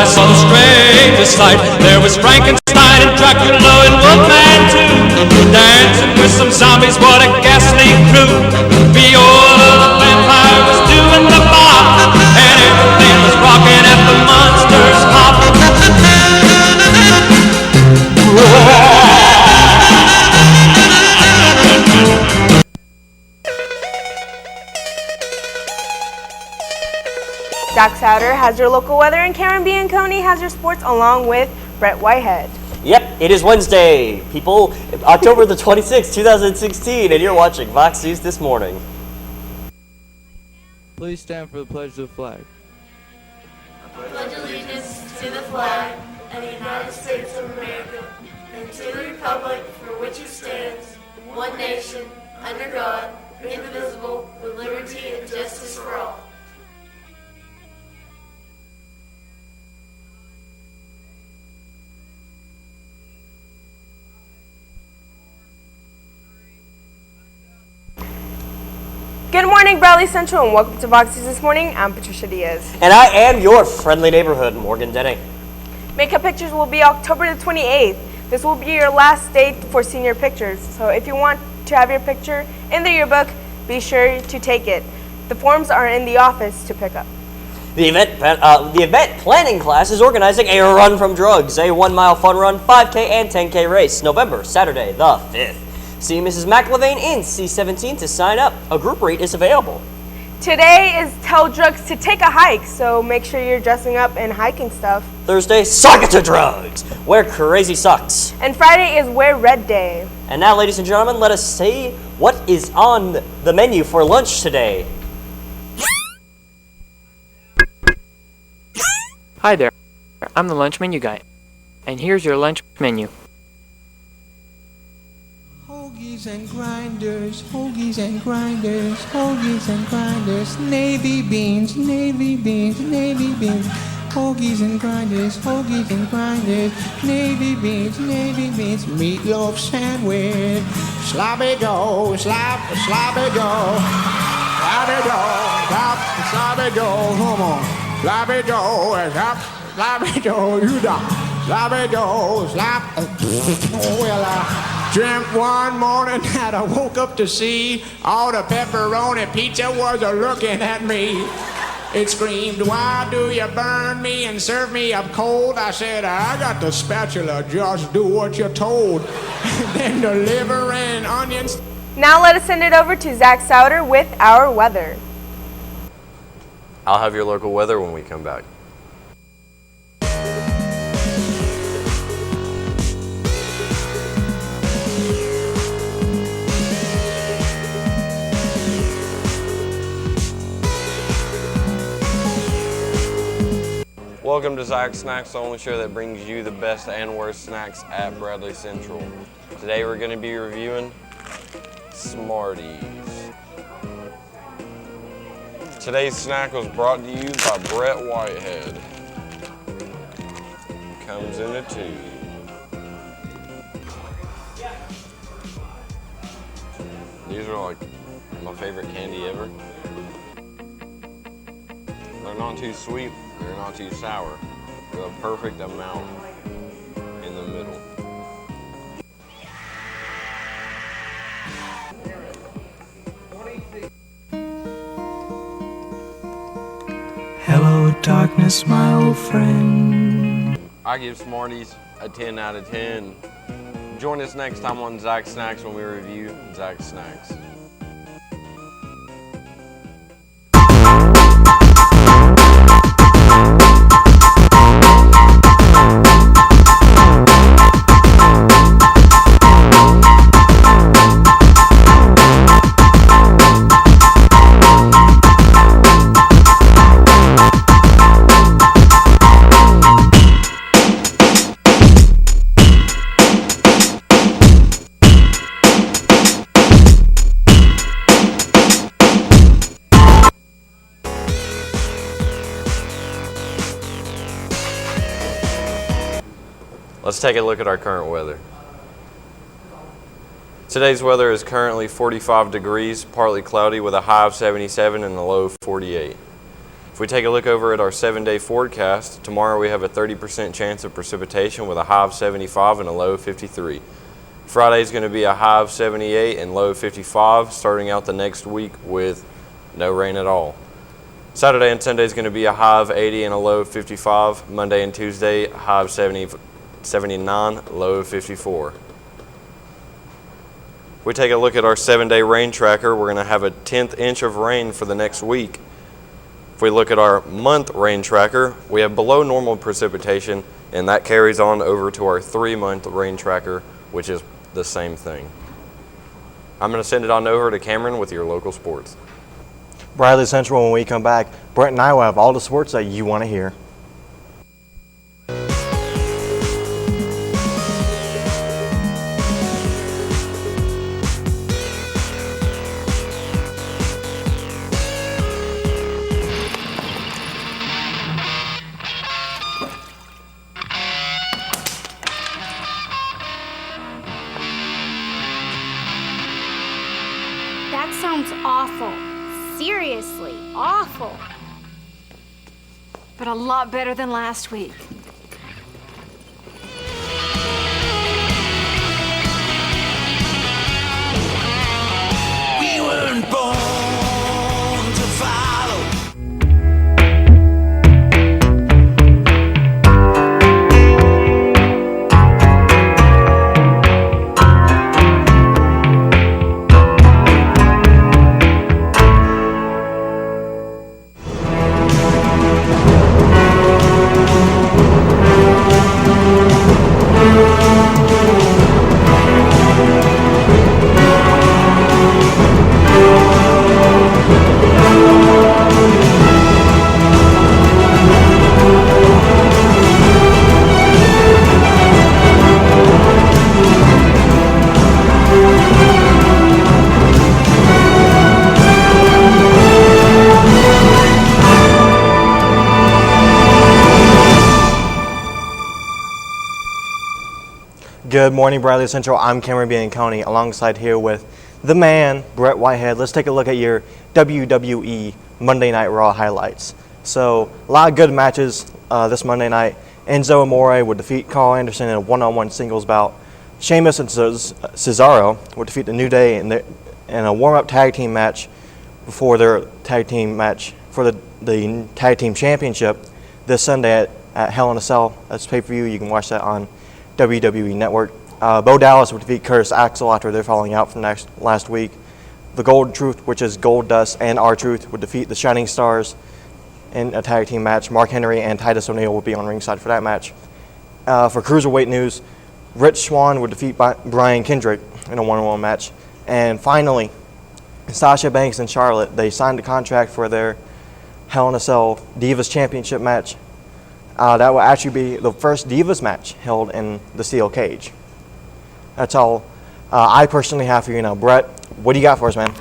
I saw the strangest sight. There was Frankenstein and Dracula and Wolfman too, dancing with some zombies, what a ghastly crew. Viola the vampire was doing the bop, and everything was rocking at the monster's pop. Zach Souter has your local weather, and Karen Bianconi has your sports along with Brett Whitehead. Yep, it is Wednesday, people, October the 26th, 2016, and you're watching VOX News This Morning. Please stand for the pledge to the flag. I pledge allegiance to the flag of the United States of America and to the republic for which it stands, one nation, under God, indivisible, with liberty and justice for all. Good morning, Bradley Central, and welcome to VOX News This Morning. I'm Patricia Diaz. And I am your friendly neighborhood, Morgan Denning. Makeup pictures will be October the 28th. This will be your last day for senior pictures, so if you want to have your picture in the yearbook, be sure to take it. The forms are in the office to pick up. The event planning class is organizing a Run from Drugs, a 1 mile fun run, 5K and 10K race, Saturday the 5th. See Mrs. McLevain in C17 to sign up. A group rate is available. Today is Tell Drugs to Take a Hike, so make sure you're dressing up in hiking stuff. Thursday, Sock It to Drugs, wear crazy socks. And Friday is Wear Red Day. And now, ladies and gentlemen, let us see what is on the menu for lunch today. Hi there, I'm the lunch menu guy, and here's your lunch menu. Hoagies and grinders, hoagies and grinders, hoagies and grinders, navy beans, navy beans, navy beans, hoagies and grinders, hoagies and grinders, navy beans, meatloaf sandwich, sloppy go, sloppy go, sloppy go, come on, sloppy go, sloppy go, you know, sloppy go, dreamt one morning that I woke up to see all the pepperoni pizza was a-looking at me. It screamed, why do you burn me and serve me up cold? I said, I got the spatula, just do what you're told. Then the liver and onions. Now let us send it over to Zach Souter with our weather. I'll have your local weather when we come back. Welcome to Zach's Snacks, the only show that brings you the best and worst snacks at Bradley Central. Today we're going to be reviewing Smarties. Today's snack was brought to you by Brett Whitehead. Comes in a tube. These are like my favorite candy ever. They're not too sweet, they're not too sour. They're the perfect amount in the middle. Hello, darkness, my old friend. I give Smarties a 10 out of 10. Join us next time on Zach's Snacks when we review Zach's Snacks. Let's take a look at our current weather. Today's weather is currently 45 degrees, partly cloudy with a high of 77 and a low of 48. If we take a look over at our 7-day forecast, tomorrow we have a 30% chance of precipitation with a high of 75 and a low of 53. Friday is going to be a high of 78 and low of 55, starting out the next week with no rain at all. Saturday and Sunday is going to be a high of 80 and a low of 55. Monday and Tuesday, high of 79, low of 54. If we take a look at our 7-day rain tracker, we're going to have a 10th inch of rain for the next week. If we look at our month rain tracker, we have below normal precipitation, and that carries on over to our 3-month rain tracker, which is the same thing. I'm going to send it on over to Cameron with your local sports. Bradley Central, when we come back, Brett and I will have all the sports that you want to hear. That sounds awful. Seriously, awful. But a lot better than last week. We weren't born to follow. Good morning, Bradley Central. I'm Cameron Bianconi, alongside here with the man, Brett Whitehead. Let's take a look at your WWE Monday Night Raw highlights. So, a lot of good matches this Monday night. Enzo Amore would defeat Carl Anderson in a one-on-one singles bout. Sheamus and Cesaro would defeat the New Day in a warm-up tag team match before their tag team match for the tag team championship this Sunday at Hell in a Cell. That's pay-per-view. You can watch that on WWE Network. Bo Dallas would defeat Curtis Axel after their falling out from last week. The Gold Truth, which is Gold Dust and R-Truth, would defeat the Shining Stars in a tag team match. Mark Henry and Titus O'Neil will be on ringside for that match. For Cruiserweight news, Rich Swann would defeat Brian Kendrick in a one-on-one match. And finally, Sasha Banks and Charlotte, they signed a contract for their Hell in a Cell Divas Championship match. That will actually be the first Divas match held in the steel cage. That's all I personally have for you now. Brett, what do you got for us, man?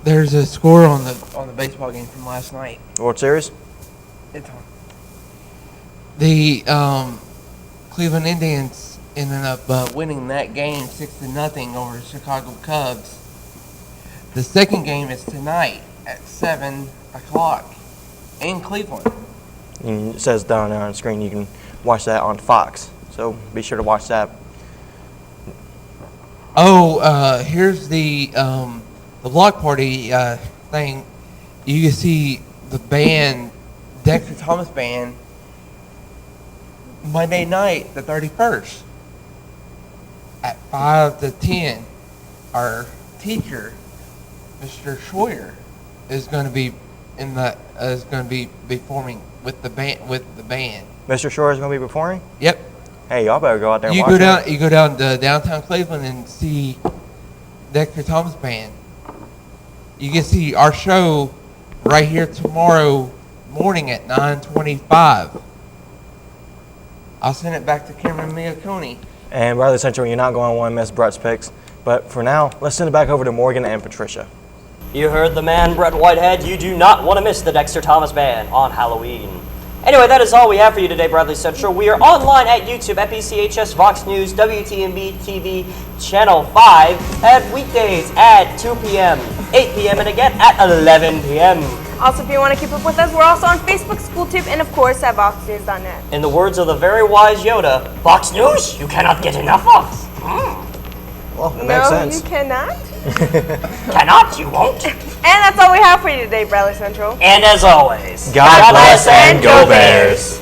There's a score on the baseball game from last night. World Series? It's on. The Cleveland Indians ended up winning that game 6-0 over the Chicago Cubs. The second game is tonight at 7 o'clock in Cleveland. And it says down there on the screen you can watch that on Fox. So be sure to watch that. Oh, here's the block party thing. You can see the band, Dexter Thomas Band, Monday night, the 31st, at 5 to 10. Our teacher, Mr. Schroyer, is going to be performing with the band. Mr. Shore is going to be performing? Yep. Hey, y'all better go out there and watch that. You go down to downtown Cleveland and see Dexter Thomas Band. You can see our show right here tomorrow morning at 9:25. I'll send it back to Cameron Bianconi. And Bradley Central, you're not going to want to miss Brett's picks. But for now, let's send it back over to Morgan and Patricia. You heard the man, Brett Whitehead. You do not want to miss the Dexter Thomas Band on Halloween. Anyway, that is all we have for you today, Bradley Central. We are online at YouTube at BCHS, Vox News, WTMB TV, Channel 5, at weekdays at 2 p.m., 8 p.m., and again at 11 p.m. Also, if you want to keep up with us, we're also on Facebook, SchoolTube, and of course at VOXnews.net. In the words of the very wise Yoda, Fox News, you cannot get enough Fox. Well, it makes No, sense. you cannot. Cannot, you won't. And that's all we have for you today, Bradley Central. And as always, God bless and go Bears.